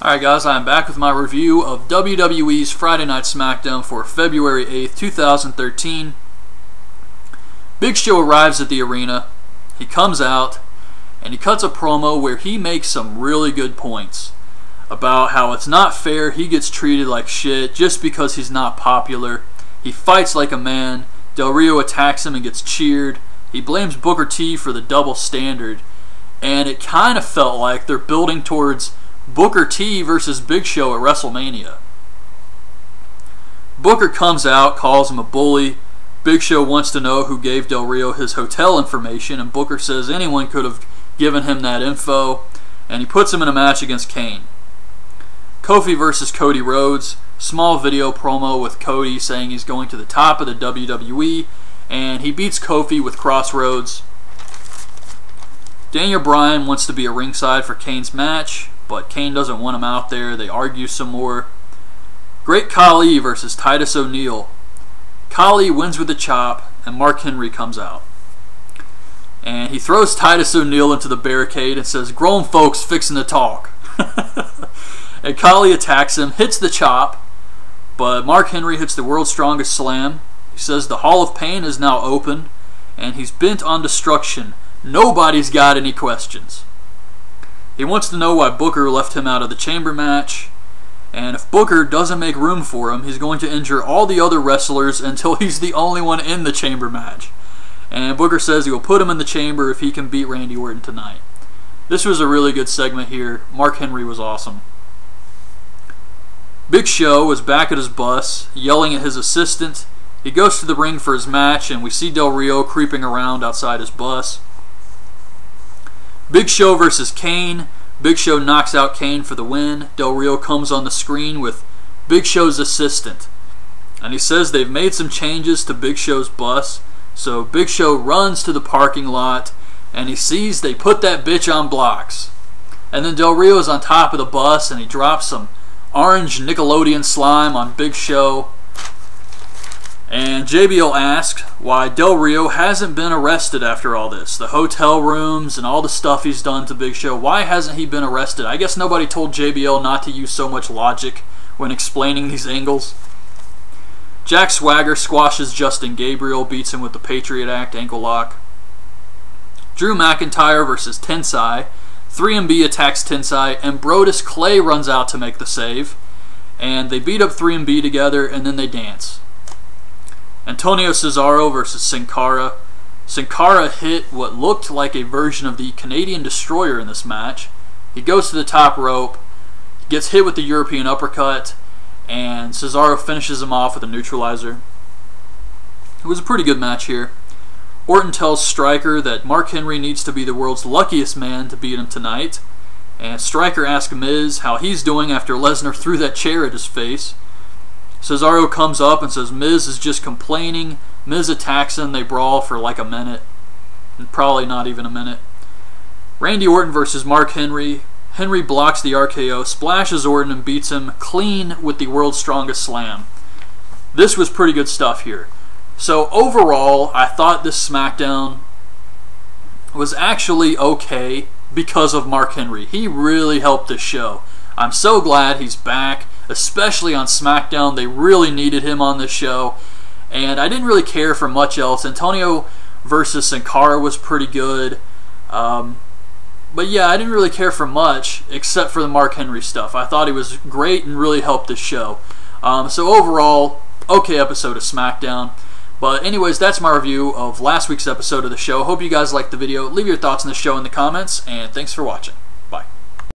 Alright guys, I am back with my review of WWE's Friday Night Smackdown for February 8th, 2013. Big Show arrives at the arena, he comes out, and he cuts a promo where he makes some really good points about how it's not fair he gets treated like shit just because he's not popular. He fights like a man, Del Rio attacks him and gets cheered, he blames Booker T for the double standard, and it kind of felt like they're building towards Booker T versus Big Show at WrestleMania. Booker comes out, calls him a bully. Big Show wants to know who gave Del Rio his hotel information, and Booker says anyone could have given him that info, and he puts him in a match against Kane. Kofi versus Cody Rhodes, small video promo with Cody saying he's going to the top of the WWE, and he beats Kofi with Crossroads. Daniel Bryan wants to be at ringside for Kane's match, but Kane doesn't want him out there. They argue some more. Great Khali versus Titus O'Neil. Khali wins with a chop, and Mark Henry comes out. And he throws Titus O'Neil into the barricade and says, "Grown folks fixing to talk." And Khali attacks him, hits the chop, but Mark Henry hits the world's strongest slam. He says the Hall of Pain is now open, and he's bent on destruction. Nobody's got any questions. He wants to know why Booker left him out of the chamber match, and if Booker doesn't make room for him, he's going to injure all the other wrestlers until he's the only one in the chamber match. And Booker says he will put him in the chamber if he can beat Randy Orton tonight. This was a really good segment here. Mark Henry was awesome. Big Show is back at his bus, yelling at his assistant. He goes to the ring for his match, and we see Del Rio creeping around outside his bus. Big Show versus Kane. Big Show knocks out Kane for the win. Del Rio comes on the screen with Big Show's assistant, and he says they've made some changes to Big Show's bus. So Big Show runs to the parking lot, and he sees they put that bitch on blocks. And then Del Rio's on top of the bus, and he drops some orange Nickelodeon slime on Big Show. And JBL asks why Del Rio hasn't been arrested after all this. The hotel rooms and all the stuff he's done to Big Show. Why hasn't he been arrested? I guess nobody told JBL not to use so much logic when explaining these angles. Jack Swagger squashes Justin Gabriel, beats him with the Patriot Act ankle lock. Drew McIntyre versus Tensai. 3MB attacks Tensai, and Brodus Clay runs out to make the save. And they beat up 3MB together, and then they dance. Antonio Cesaro versus Sin Cara. Sin Cara hit what looked like a version of the Canadian Destroyer in this match. He goes to the top rope, gets hit with the European uppercut, and Cesaro finishes him off with a neutralizer. It was a pretty good match here. Orton tells Stryker that Mark Henry needs to be the world's luckiest man to beat him tonight. And Stryker asks Miz how he's doing after Lesnar threw that chair at his face. Cesaro comes up and says Miz is just complaining. Miz attacks him. They brawl for like a minute. And probably not even a minute. Randy Orton versus Mark Henry. Henry blocks the RKO, splashes Orton, and beats him clean with the world's strongest slam. This was pretty good stuff here. So overall, I thought this SmackDown was actually okay because of Mark Henry. He really helped this show. I'm so glad he's back. Especially on SmackDown, they really needed him on this show, and I didn't really care for much else. Antonio versus Sin Cara was pretty good, but yeah, I didn't really care for much except for the Mark Henry stuff. I thought he was great and really helped this show. So overall, okay episode of SmackDown. But anyways, that's my review of last week's episode of the show. Hope you guys liked the video. Leave your thoughts on the show in the comments, and thanks for watching.